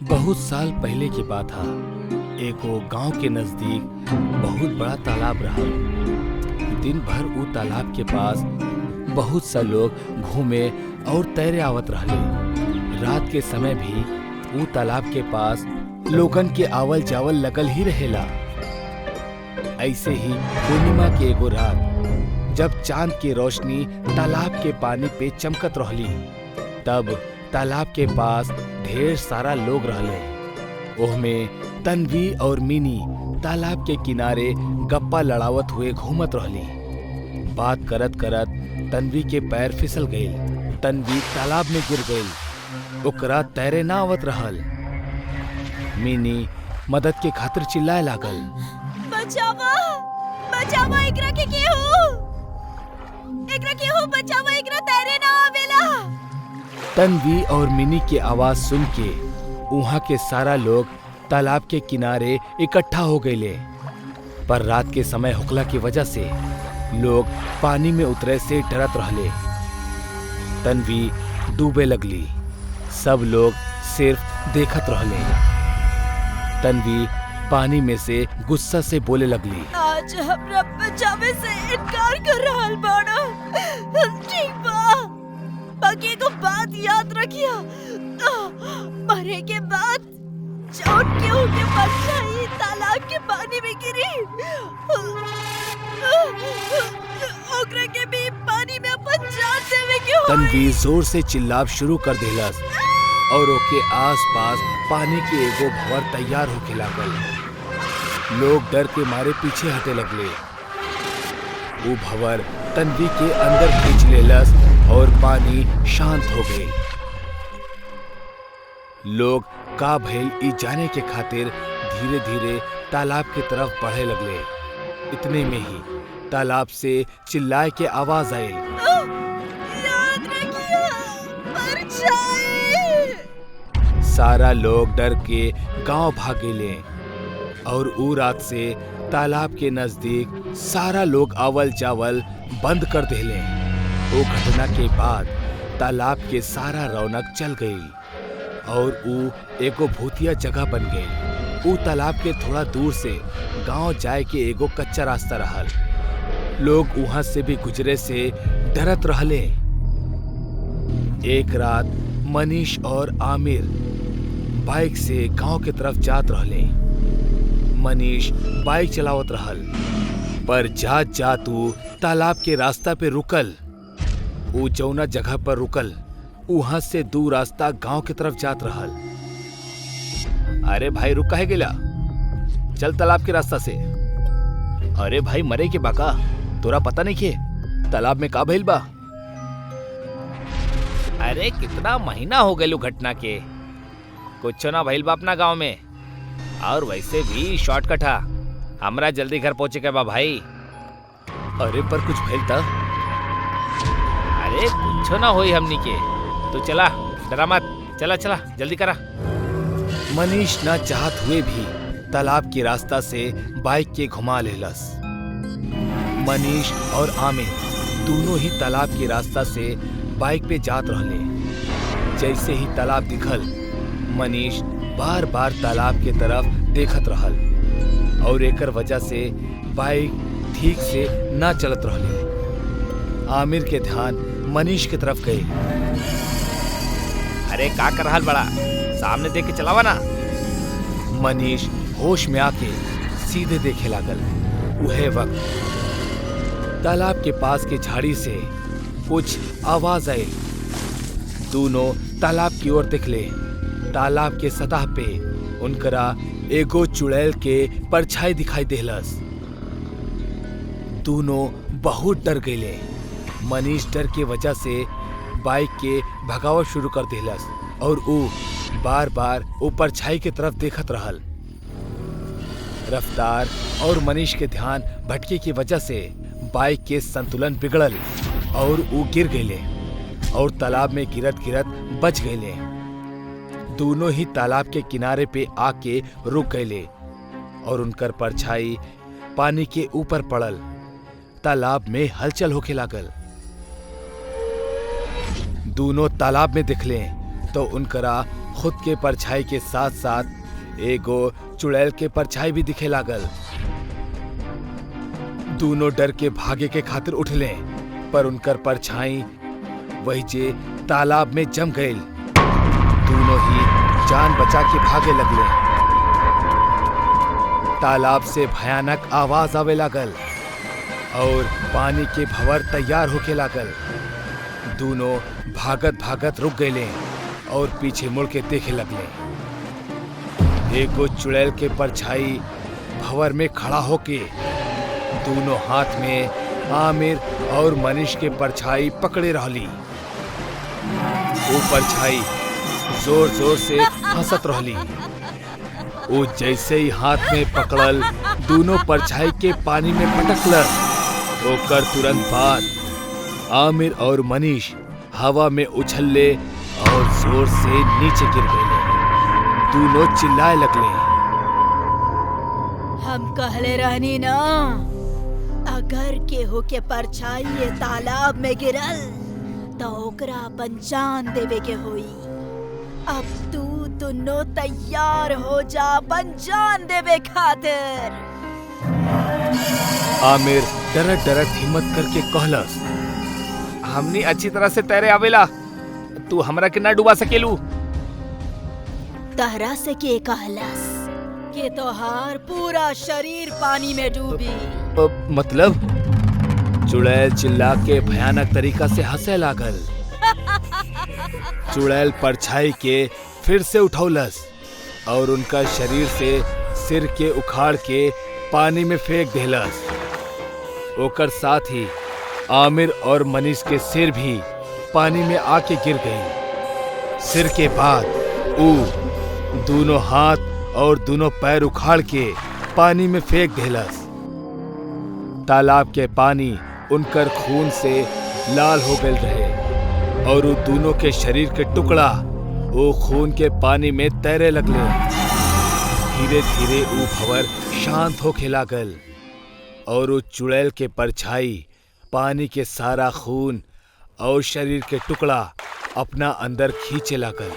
बहुत साल पहले की बात है। एगो गांव के नजदीक बहुत बड़ा तालाब रहा। दिन भर वो तालाब के पास बहुत सा लोग घूमे और तैरे आवत रहले। रात के समय भी वो तालाब के पास लोगन के आवल जावल लगल ही रहेला। ऐसे ही पूर्णिमा के एगो रात जब चांद की रोशनी तालाब के पानी पे चमकत रहली, तब तालाब के पास ढेर सारा लोग रहले। ओहमे तन्वी और मिनी तालाब के किनारे गप्पा लड़ावत हुए घूमत रहली। बात करत करत तन्वी के पैर फिसल गईल। तन्वी तालाब में गिर गईल। ओकरा तैरे ना आवत रहल। मिनी मदद के खातिर चिल्लाए लागल, बचावा बचावा, एकरा के हो बचावा, एकरा तैरे ना आवेला। तन्वी और मिनी की आवाज सुन के वहाँ के सारा लोग तालाब के किनारे इकट्ठा हो गए। पर रात के समय होखला की वजह से लोग पानी में उतरे से डरत रहले। तन्वी डूबे लगली। सब लोग सिर्फ देखत रहले। तन्वी पानी में से गुस्सा से बोले लगली, आज हमरा बचावे से इनकार कर रहल बाड़ा। ठीक बा, बाकी एगो बात याद रखिया, मरे के बाद जौन केहू के परछाई तालाब के पानी में गिरी, ओकरा के भी पानी में अपन जान देवे के होई। तन्वी जोर से चिल्लाब शुरू कर देलस और ओके आसपास पानी के एगो भंवर तैयार होके लागल। लोग डर के मारे पीछे हटे लगले। वो भंवर तन्वी के अंदर खींच लेलस और पानी शांत हो गई। लोग का भइल ई जाने के खातिर धीरे धीरे तालाब की तरफ बढ़े लगले। इतने में ही तालाब से चिल्लाए के आवाज आई, याद रखिया, परछाई। सारा लोग डर के गांव भागेले और ऊ रात से तालाब के नजदीक सारा लोग आवल जावल बंद कर देले। वो घटना के बाद तालाब के सारा रौनक चल गई और ऊ एगो भूतिया जगह बन गई। ऊ तालाब के थोड़ा दूर से गांव जाए के एगो कच्चा रास्ता रहल। लोग वहां से भी गुजरे से डरत रहले। एक रात मनीष और आमिर बाइक से गांव के तरफ जात रहले। मनीष बाइक चलावत रहल, पर जात जात ऊ तालाब के रास्ता पे रुकल। ऊ जौना जगह पर रुकल वहां से दू रास्ता गांव के तरफ जात रहल। अरे भाई रुक काहे गेला? चल तालाब के रास्ता से। अरे भाई मरे के बाका, तोरा पता नहीं के तालाब में का भइल बा? अरे कितना महीना हो गए घटना के, कुछ ना भइल बा अपना गांव में। और वैसे भी शॉर्टकट है, हमरा जल्दी घर पहुंचे के बा भाई। अरे पर कुछ भइल था? अरे कुछ ना होई हमनी के, तो चला, डरा मत, चला चला जल्दी करा। मनीष ना चाहत हुए भी तालाब के रास्ता से बाइक के घुमा लेलस। मनीष और आमिर दोनों ही तालाब के रास्ता से बाइक पे जात रहले। जैसे ही तालाब दिखल, मनीष बार बार तालाब के तरफ देखत रहल और एकर वजह से बाइक ठीक से ना चलत रहले। आमिर के ध्यान मनीष की तरफ गई। अरे का कर रहल बड़ा, सामने देख के चलावा ना। मनीष होश में आके सीधे देखे लागल। उहे वक्त तालाब के पास के झाड़ी से कुछ आवाज आई। दोनों तालाब की ओर देखले। तालाब के सतह पे उनकरा एगो चुड़ैल के परछाई दिखाई देलस। दोनों बहुत डर गए। मनीष डर के वजह से बाइक के भगावत शुरू कर देलस और ऊ बार बार वो परछाई के तरफ देखत रहल। रफ्तार और मनीष के ध्यान भटके की वजह से बाइक के संतुलन बिगड़ल और वो गिर गए और तालाब में गिरत गिरत बच गए। दोनों ही तालाब के किनारे पे आके रुक गए और उनकर परछाई पानी के ऊपर पड़ल। तालाब में हलचल होके लागल। दोनों तालाब में दिखले तो उनकरा खुद के परछाई के साथ साथ एगो चुड़ैल के परछाई भी दिखे लागल। दोनों डर के भागे के खातिर उठले, पर उनकर परछाई वही जे तालाब में जम गईल। दोनों ही जान बचा के भागे लगले। तालाब से भयानक आवाज आवे लागल और पानी के भंवर तैयार होके लागल। दोनों भागत भागत रुक गए और पीछे मुड़ के देखे लगले। एगो चुड़ैल के परछाई भंवर में खड़ा होके दोनों हाथ में आमिर और मनीष के परछाई पकड़े रहली। वो परछाई जोर जोर से हंसत रहली। वो जैसे ही हाथ में पकड़ल दोनों परछाई के पानी में पटकल। ओकर तुरंत बाद आमिर और मनीष हवा में उछलले और जोर से नीचे गिर गए। दोनों चिल्लाए लगले। हम कहले रहनी ना, अगर केहू के परछाई ये तालाब में गिरल तो ओकरा अपन जान देवे के होई। अब तू दोनों तैयार हो जा अपन जान देवे खातिर। आमिर डरत डरत हिम्मत करके कहलस, हमनी अच्छी तरह से तैरे आवेला, तू हमरा के ना डुबा सकेलू। तहरा से के कहलस कि तोहार पूरा शरीर पानी में डूबी? मतलब? चुड़ैल चिल्ला के भयानक तरीका से हंसे लागल। चुड़ैल परछाई के फिर से उठौलस और उनका शरीर से सिर के उखाड़ के पानी में फेंक देलस। ओकर साथ ही आमिर और मनीष के सिर भी पानी में आके गिर गई। सिर के बाद वो दोनों हाथ और दोनों पैर उखाड़ के पानी में फेंक देलस। तालाब के पानी उनकर खून से लाल हो गए रहे और वो दोनों के शरीर के टुकड़ा वो खून के पानी में तैरे लगले। धीरे धीरे वो भंवर शांत होके लागल और वो चुड़ैल के परछाई पानी के सारा खून और शरीर के टुकड़ा अपना अंदर खींचे लागल।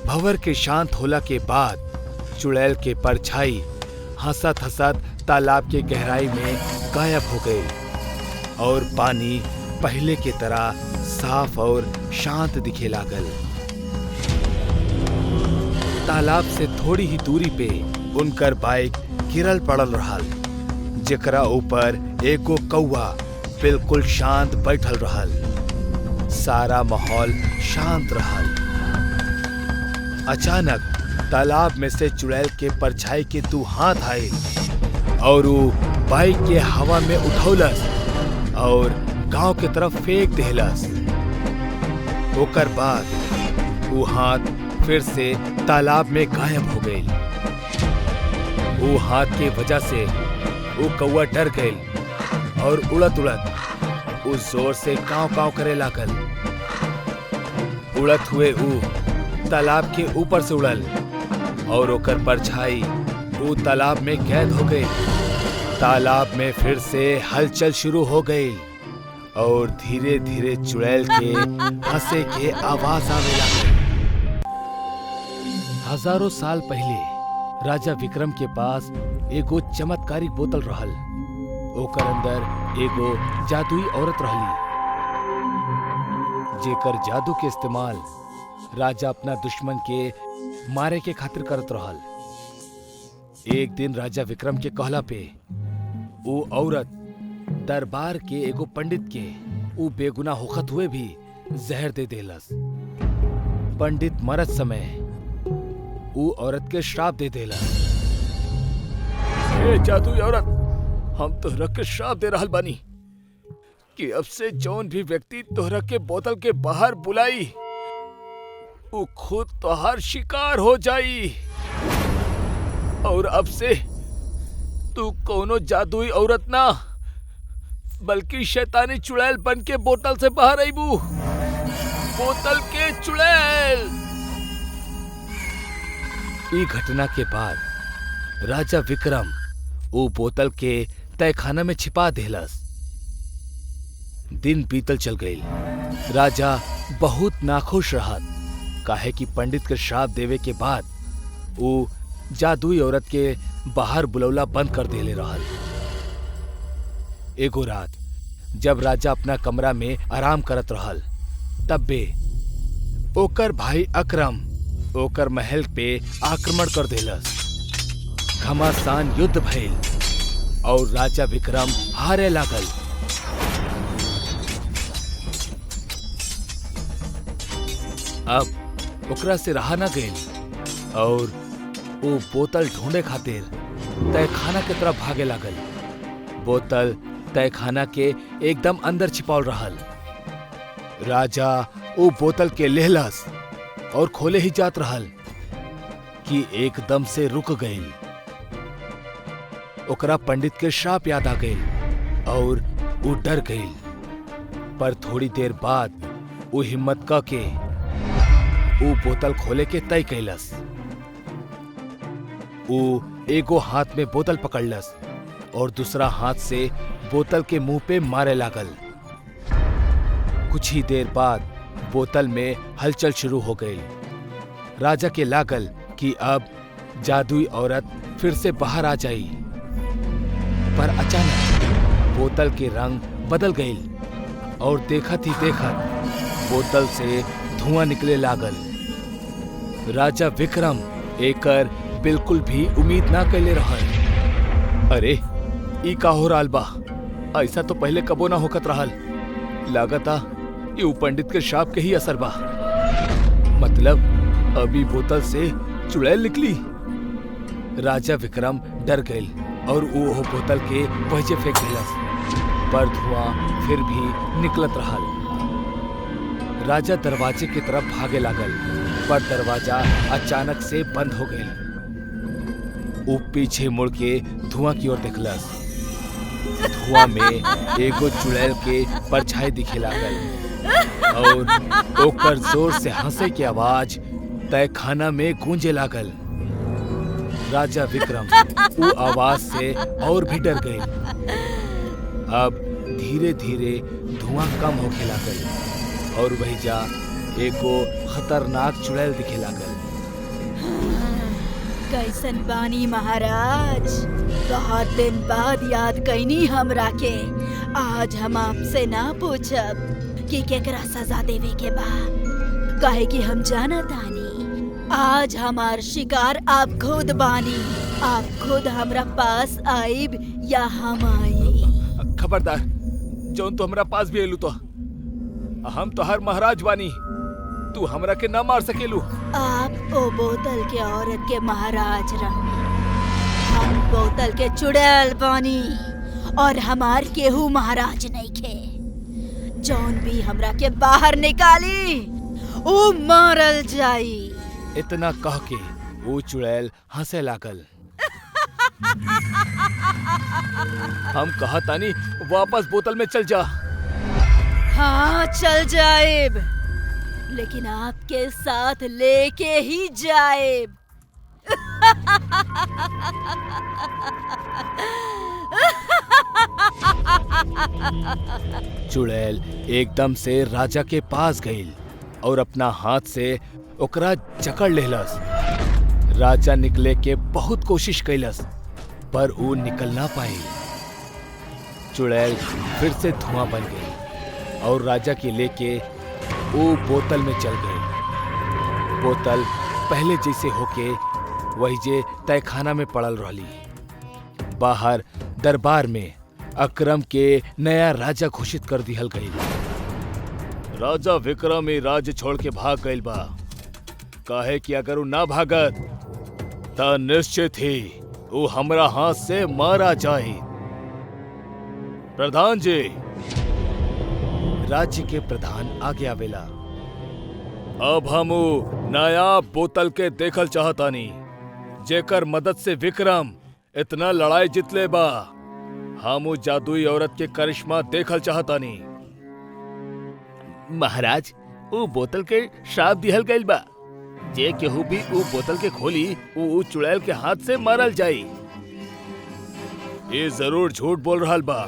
भंवर के शांत होला के बाद चुड़ैल के परछाई हंसत हंसत तालाब के गहराई में गायब हो गई और पानी पहले की तरह साफ और शांत दिखे लागल। तालाब से थोड़ी ही दूरी पे उनकर बाइक गिरल पड़ल रहल, जेकरा ऊपर एगो कौवा बिल्कुल शांत बैठल रहल। सारा माहौल शांत रहल। अचानक तालाब में से चुड़ैल के परछाई के दो हाथ आए और वो बाइक के हवा में उठौलस और गांव के तरफ फेंक देलस। ओकर बाद वो हाथ फिर से तालाब में गायब हो गई। वो हाथ के वजह से वो कौवा डर गई और उड़त उड़त उस जोर से कांव कांव करे लागल। उड़त हुए वो तालाब के ऊपर से उड़ल और ओकर परछाई वो तालाब में कैद हो गई। तालाब में फिर से हलचल शुरू हो गई और धीरे धीरे चुड़ैल के हंसे के आवाज आने लगी। हजारों साल पहले राजा विक्रम के पास एगो चमत्कारिक बोतल रहल। ओकर अंदर एगो जादुई औरत रहली, जेकर जादू के इस्तेमाल राजा अपना दुश्मन के मारे के खातिर करत रहल। एक दिन राजा विक्रम के कहला पे वो औरत दरबार के एगो पंडित के वो बेगुनाह होखत हुए भी जहर दे देलस। पंडित मरत समय वो औरत के श्राप दे देलस। ए जादुई औरत, हम तोहरा के श्राप दे रहल बानी कि अब से जौन भी व्यक्ति तोहरा के बोतल के बाहर बुलाई वो खुद तोहार शिकार हो जाई। और अब से तू कोनो जादुई औरत ना बल्कि शैतानी चुड़ैल बन के बोतल से बाहर आईबू। बोतल के चुड़ैल। ई घटना के बाद राजा विक्रम वो बोतल के तहखाना में छिपा देलस। दिन बीतल चल गई। राजा बहुत नाखुश रहत, काहे कि पंडित के श्राप देवे के बाद वो जादुई औरत के बाहर बुलौला बंद कर देले रहल। एगो रात जब राजा अपना कमरा में आराम करत रहल, तब्बे ओकर भाई अकरम ओकर महल पे आक्रमण कर देलस। घमासान युद्ध भइल और राजा विक्रम हारे लागल। अब ओकरा से रहा न गइल और वो बोतल ढूंढे खातिर तहखाना के तरफ भागे लागल। बोतल तहखाना के एकदम अंदर छिपाल रहल। राजा वो बोतल के लेहलस और खोले ही जात रहल कि एकदम से रुक गइल। ओकरा पंडित के श्राप याद आ गइल और वो डर गइल। पर थोड़ी देर बाद वो हिम्मत के वो बोतल खोले के तय कैलस। वो एगो हाथ में बोतल पकड़लस और दूसरा हाथ से बोतल के मुंह पे मारे लागल। कुछ ही देर बाद बोतल में हलचल शुरू हो गई। राजा के लागल कि अब जादुई औरत फिर से बाहर आ जाई, पर अचानक बोतल के रंग बदल गई और देखत ही देखत बोतल से धुआं निकले लागल। राजा विक्रम एकर बिल्कुल भी उम्मीद ना कैले रहल। अरे ई का हो रहल बा? ऐसा तो पहले कबो ना होकत रहल। लागता ये पंडित के श्राप के ही असर बा। मतलब अभी बोतल से चुड़ैल निकली। राजा विक्रम डर गए और वो बोतल के पहुंचे फेंक दिलस, पर धुआं फिर भी निकलत रहल। राजा दरवाजे की तरफ भागे लागल, पर दरवाजा अचानक से बंद हो गया। वो पीछे मुड़ के धुआं की ओर देखलस। धुआं में एगो चुड़ैल के परछाई दिखे लागल और ओकर जोर से हंसे की आवाज तहखाना में गूंजे लागल। राजा विक्रम वो आवाज से और भी डर गए। अब धीरे धीरे धुआं कम होके लागल और वही जा एगो खतरनाक चुड़ैल दिखे लागल। कैसन बानी महाराज? बहुत दिन बाद याद कैनी हमरा के। आज हम आपसे ना पूछब कि केकरा सजा देवे के बा, काहे कि हम जानत तानी आज हमार शिकार आप खुद बानी। आप खुद हमरा पास आइब या हम आई? खबरदार, जौन तो हमरा पास भी एलू तो हम तो हर महाराज बानी, तू हमरा के ना मार सकेलू। आप ओ बोतल के औरत के महाराज रही, हम बोतल के चुड़ैल बानी और हमार केहू महाराज नहीं खे। जौन भी हमरा के बाहर निकाली वो मारल जाई। इतना कह के वो चुड़ैल हंसे लागल। हम कहा तानी वापस बोतल में चल जा। हाँ चल जाएब, लेकिन आपके साथ लेके ही जाएब। चुड़ैल एकदम से राजा के पास गई और अपना हाथ से ओकरा जकड़ लेलस। राजा निकले के बहुत कोशिश कैलस, पर वो निकल ना पाई। चुड़ैल फिर से धुआं बन गई और राजा के लेके वो बोतल में चल गई। बोतल पहले जैसे होके वही जे तहखाना में पड़ल रहली। बाहर दरबार में अकरम के नया राजा घोषित कर दिहल गई। राजा विक्रम ही राज्य छोड़ के भाग गइल बा, काहे कि अगर वो ना भागत त निश्चित ही वो हमरा हाथ से मारा जाए। प्रधान जी, राज्य के प्रधान आगे आवेला। अब हम नया बोतल के देखल चाहतानी, जेकर मदद से विक्रम इतना लड़ाई जितले बा। हम जादुई औरत के करिश्मा देखल चाहतानी। महाराज, वो बोतल के श्राप दिहल गइल बा। जे केहू भी वो बोतल के खोली वो चुड़ैल के हाथ से मारल जाई। ये जरूर झूठ बोल रहल बा।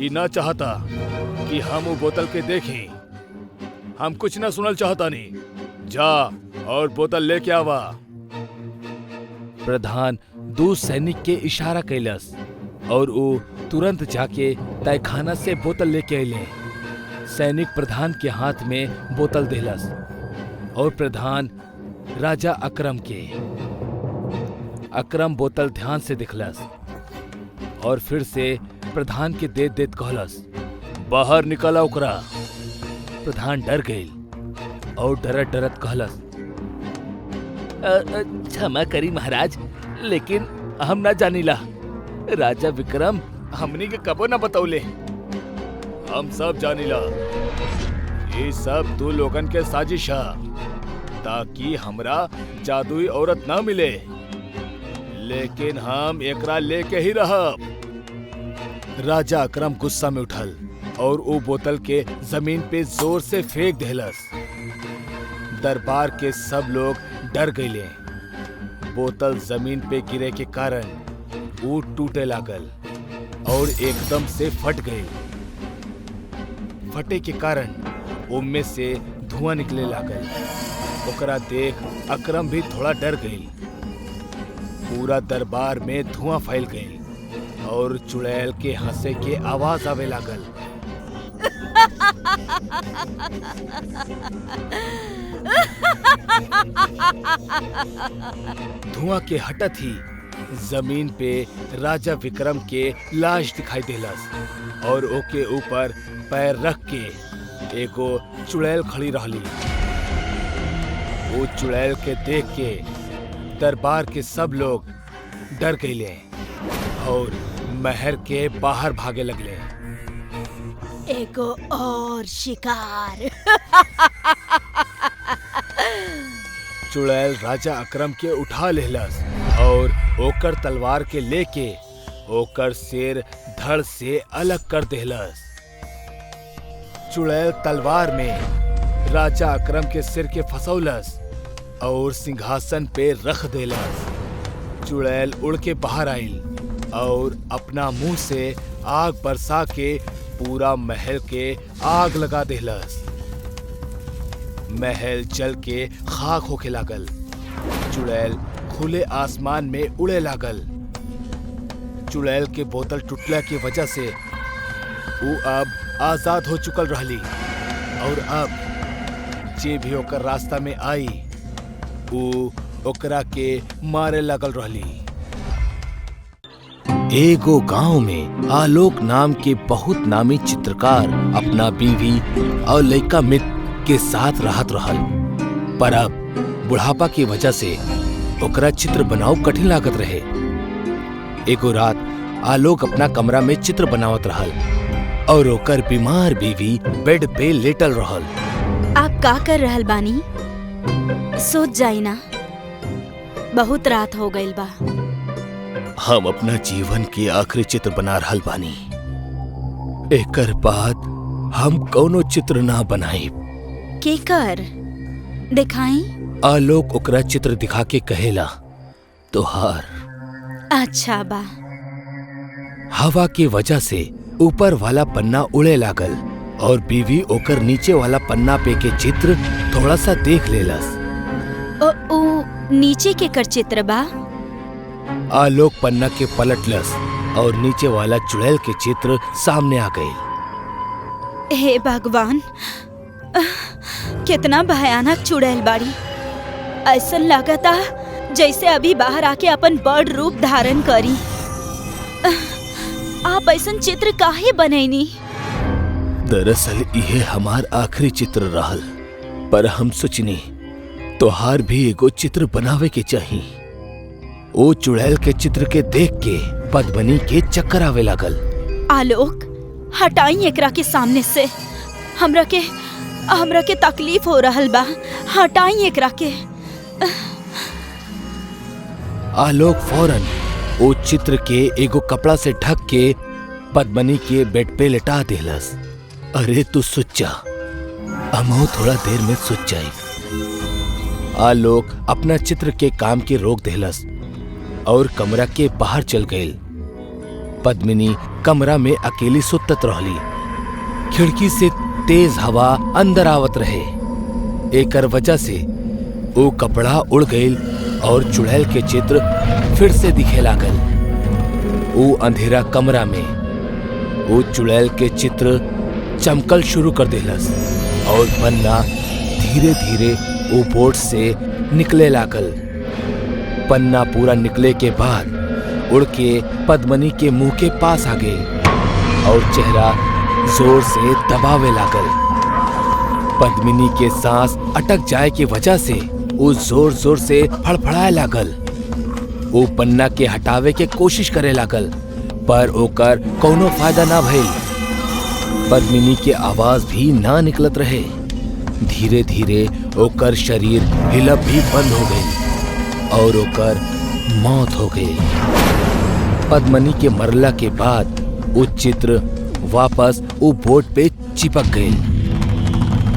ई ना चाहता कि हम वो बोतल के देखें। हम कुछ ना सुनल चाहता नहीं। जा और बोतल लेके आवा। प्रधान दू सैनिक के इशारा कैलस और वो तुरंत जाके तहखाना से बोतल लेके अले। सैनिक प्रधान के हाथ में बोतल देलस और प्रधान राजा अकरम के। अकरम बोतल ध्यान से दिखलस और फिर से प्रधान के देत देत कहलस, बाहर निकला ओकरा। प्रधान डर गई और डरत डरत कहलस, क्षमा करी महाराज, लेकिन हम ना जानिला। राजा विक्रम हमनी के कबो ना बतौले। हम सब जानिला। ये सब तू लोगन के साजिश है ताकि हमरा जादुई औरत ना मिले, लेकिन हम एकरा लेके ही रहब। राजा अकरम गुस्सा में उठल और वो बोतल के जमीन पे जोर से फेंक देलस। दरबार के सब लोग डर गए। बोतल जमीन पे गिरे के कारण वो टूटे लागल और एकदम से फट गई। फटे के कारण उनमें से धुआं निकले लागल। ओकरा देख अकरम भी थोड़ा डर गई। पूरा दरबार में धुआं फैल गई और चुड़ैल के हंसे के आवाज आवे लागल। धुआं के हटत ही जमीन पे राजा विक्रम के लाश दिखाई देलस और ओके ऊपर पैर रख के एगो चुड़ैल खड़ी रहली। वो चुड़ैल के देख के दरबार के सब लोग डर गए और महल के बाहर भागे लगले। एगो और शिकार। चुड़ैल राजा अकरम के उठा लेलस और ओकर तलवार के लेके ओकर सिर धड़ से अलग कर देलस। चुड़ैल तलवार में राजा अकरम के सिर के फसौलस और सिंहासन पे रख देलस। चुड़ैल उड़ के बाहर आइल और अपना मुंह से आग बरसा के पूरा महल के आग लगा देलस। महल जल के खाक होके लागल। चुड़ैल खुले आसमान में उड़े लागल। चुड़ैल के बोतल टूटला की वजह से वो अब आजाद हो चुकल रहली और अब जे भी ओकर रास्ता में आई वो ओकरा के मारे लगल रहली। एगो गांव में आलोक नाम के बहुत नामी चित्रकार अपना बीवी और लड़का मित्र के साथ रहत रहल, पर अब बुढ़ापा की वजह से ओकरा चित्र बनाओ कठिन लागत रहे। एगो रात आलोक अपना कमरा में चित्र बनावत रहल और ओकर बीमार बीवी बेड पे लेटल रहल। आप का कर रहल बानी? सोच जाई ना, बहुत रात हो गइल बा। हम अपना जीवन के आखिरी चित्र बना रहल बानी। एकर बाद हम कौनो चित्र ना बनाई। के कर दिखाई? आलोक ओकरा चित्र दिखा के कहेला, तोहार। अच्छा बा। हवा की वजह से ऊपर वाला पन्ना उड़े लागल और बीवी ओकर नीचे वाला पन्ना पे के चित्र थोड़ा सा देख लेलस। ओ नीचे के कर चित्र बा? आलोक पन्ना के पलटलस और नीचे वाला चुड़ैल के चित्र सामने आ गई। हे भगवान, कितना भयानक चुड़ैल बाड़ी। ऐसा लगता जैसे अभी बाहर आके अपन बड़ रूप धारण करी। आप ऐसा चित्र काहे बनैनी? दरअसल यह हमार आखिरी चित्र रहल, पर हम सोचनी तोहार भी एगो चित्र बनावे के चाहिए। ओ चुड़ैल के चित्र के देख के पद्मनी के चक्कर आवे लागल। आलोक, हटाई एकरा के सामने से। हमरा के तकलीफ हो रहल बा। हटाई एकरा के। आलोक फौरन ओ चित्र के एगो कपड़ा से ढक के पद्मनी के बेड पे लेटा देलस। अरे तू सुच जा, हमहू थोड़ा देर में सुच जाई। आलोक अपना चित्र के काम के रोक देलस और कमरा के बाहर चल गई। पद्मिनी कमरा में अकेली सुतत रहली। खिड़की से तेज हवा अंदर आवत रहे। एकर वजह से वो कपड़ा उड़ गईल और चुड़ैल के चित्र फिर से दिखे लागल। वो अंधेरा कमरा में वो चुड़ैल के चित्र चमकल शुरू कर देलस और पन्ना धीरे धीरे वो बोर्ड से निकले लागल। पन्ना पूरा निकले के बाद उड़ के पद्मनी के मुंह के पास आ गई और चेहरा जोर से दबावे लागल। पद्मिनी के सांस अटक जाए की वजह से वो जोर जोर से फड़फड़ाए लागल। वो पन्ना के हटावे के कोशिश करे लागल, पर ओकर कोनो फायदा ना भइल। पद्मिनी के आवाज भी ना निकलत रहे। धीरे धीरे ओकर शरीर हिलब भी बंद हो गई और ओकर मौत हो गई। पद्मिनी के मरला के बाद वो चित्र वापस वो बोर्ड पे चिपक गए।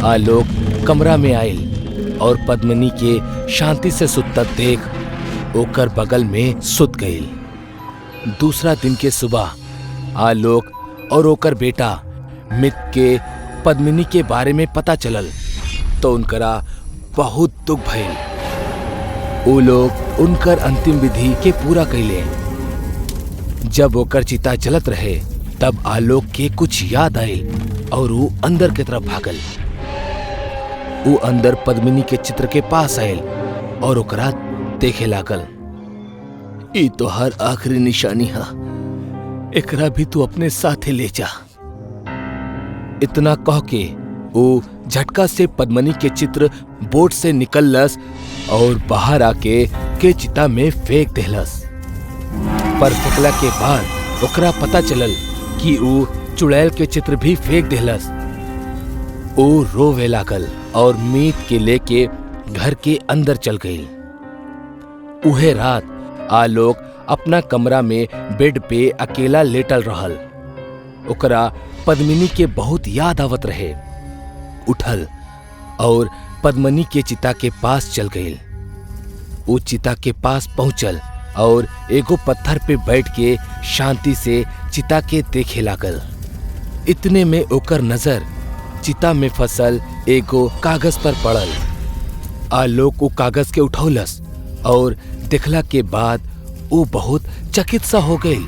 आलोक कमरा में आयल और पद्मिनी के शांति से सुतत देख ओकर बगल में सुत गई। दूसरा दिन के सुबह आलोक और ओकर बेटा मित के पद्मिनी के बारे में पता चलल तो उनकरा बहुत दुख भइल। वो लोग उनकर अंतिम विधि के पूरा कैले। जब ओकर चिता जलत रहे तब आलोक के कुछ याद आयल और वो अंदर की तरफ भागल। वो अंदर पद्मिनी के चित्र के पास आयल और ओकरा देखे लागल। ई तो हर आखिरी निशानी है, एकरा भी तू अपने साथे ले जा। इतना कह के वो झटका से पद्मिनी के चित्र बोर्ड से निकललस और बाहर आके के चिता में फेंक देहलस। पर फेंकला के बाद ओकरा पता चलल कि वो चुड़ैल के चित्र भी फेंक देहलस। वो रोवे लागल और मीत के लेके घर के अंदर चल गई। उहे रात आलोक अपना कमरा में बेड पे अकेला लेटल रहल। ओकरा पद्मिनी के बहुत याद आवत रहे। उठल और पद्मिनी के चिता के पास चल गई। वो चिता के पास पहुंचल और एगो पत्थर पे बैठ के शांति से चिता के देखे लागल। इतने में ओकर नजर चिता में फसल एगो कागज पर पड़ल। आलोक वो कागज के उठौलस और देखला के बाद वो बहुत चकित सा हो गई।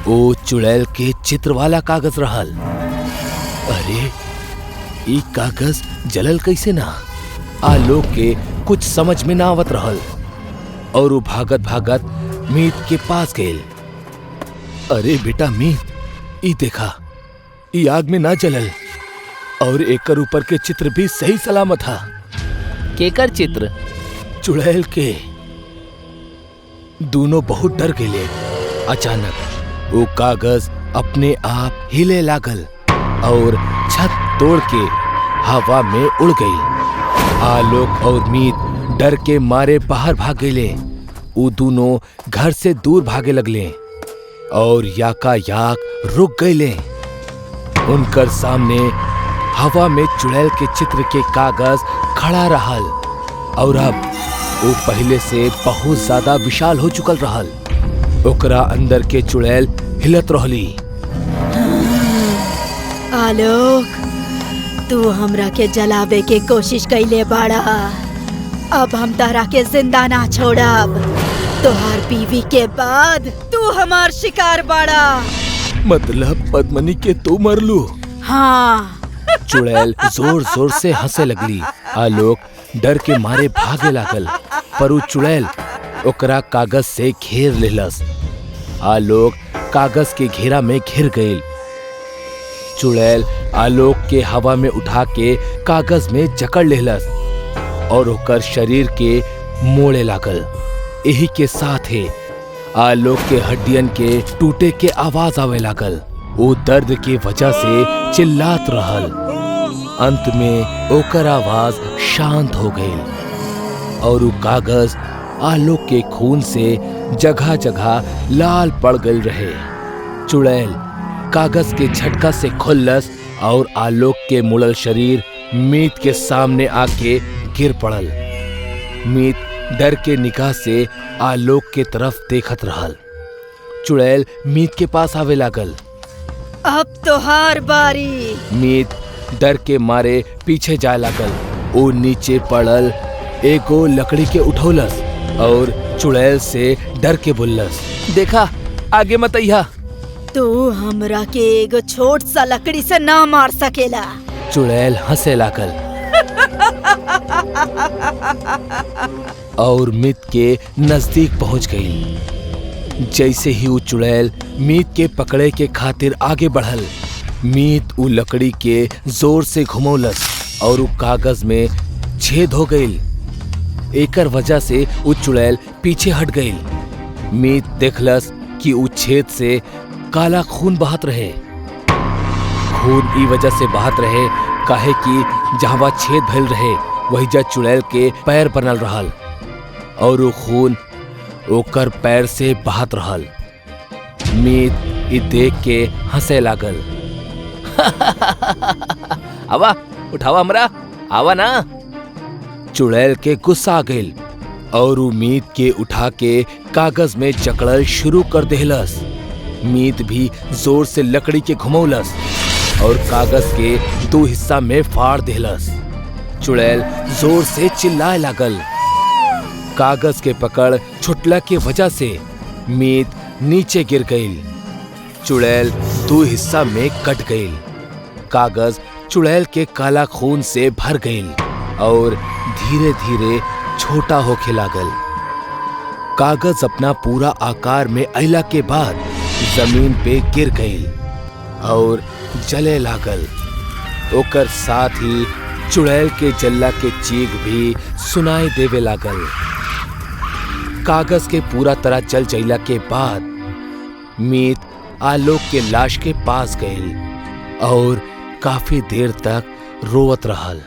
वो चुड़ैल के चित्र वाला कागज रहल। अरे ई कागज जलल कैसे ना? आलोक के कुछ समझ में ना आवत रहल और वो भागत भागत मीत के पास गए। अरे बेटा मीत, ई देखा, ई आग में ना जलल और एकर ऊपर के चित्र भी सही सलामत था। केकर चित्र? चुड़ैल के। दोनों बहुत डर गए। अचानक वो कागज अपने आप हिले लागल और छत तोड़ के हवा में उड़ गई। आलोक और मीत डर के मारे बाहर भाग गए। वो दोनों घर से दूर भागे लगले और याकायाक रुक गए। उनकर सामने हवा में चुड़ैल के चित्र के कागज खड़ा रहल और अब वो पहले से बहुत ज्यादा विशाल हो चुकल रहल। ओकरा अंदर के चुड़ैल हिलत रहली। आलोक, तू हमरा के जलावे के कोशिश कैले बाड़ा। अब हम तारा के जिंदा ना छोड़ब। तोहार बीवी के बाद तू हमार शिकार बाड़ा। मतलब पद्मिनी के तू मरलू? हाँ। चुड़ैल जोर जोर से हंसे लगली। आलोक डर के मारे भागे लागल, पर वो चुड़ैल ओकरा कागज से घेर लेलस। आलोक कागज के घेरा में घिर गई। चुड़ैल आलोक के हवा में उठा के कागज में जकड़ लेलस और ओकर शरीर के मोड़े लागल। यही के साथ ही आलोक के हड्डियन के टूटे के आवाज आवे लागल। वो दर्द के वजह से चिल्लात रहल। अंत में ओकर आवाज शांत हो गई और वो कागज आलोक के खून से जगह जगह लाल पड़ गए रहे। चुड़ैल कागज के झटका से खुल्लस और आलोक के मुड़ल शरीर मीत के सामने आके गिर पड़ल। मीत डर के निगाह से आलोक के तरफ देखत रहल। चुड़ैल मीत के पास आवे लागल। अब तोहार बारी। मीत डर के मारे पीछे जाए लागल। वो नीचे पड़ल एगो लकड़ी के उठौलस और चुड़ैल से डर के बोलस, देखा आगे मत अइहा। तू हमरा के एगो छोट सा लकड़ी से ना मार सकेला। चुड़ैल हंसे लागल और मीत के नजदीक पहुंच गई। जैसे ही वो चुड़ैल मीत के पकड़े के खातिर आगे बढ़ल, मीत उ लकड़ी के जोर से घुमौलस और उ कागज में छेद हो गई। एकर वजह से उ चुड़ैल पीछे हट गई। मीत देखलस कि उ छेद से काला खून बहत रहे। खून ई वजह से बहत रहे काहे कि जहाँ छेद भइल रहे वही जा चुड़ैल के पैर बनल रहल और वो खून ओकर पैर से बहत रहल। मीत ई देख के हंसे लागल। आवा उठावा हमरा, आवा ना। चुड़ैल के गुस्सा आ गइल और उ मीत के उठा के कागज में जकड़ल शुरू कर देहलस। मीत भी जोर से लकड़ी के घुमौलस और कागज के 2 हिस्सा में फाड़ देहलस। चुड़ैल जोर से चिल्लाए लागल। कागज के पकड़ छुटला के वजह से मीत नीचे गिर गई। चुड़ैल 2 हिस्सा में कट गई। कागज चुड़ैल के काला खून से भर गई और धीरे धीरे छोटा होके लागल। कागज अपना पूरा आकार में अइला के बाद जमीन पे गिर गई और जले लागल। ओकर साथ ही चुड़ैल के जल्ला के चीख भी सुनाई देवे लागल। कागज के पूरा तरह जल जइला के बाद मीत आलोक के लाश के पास गई और काफी देर तक रोवत रहल।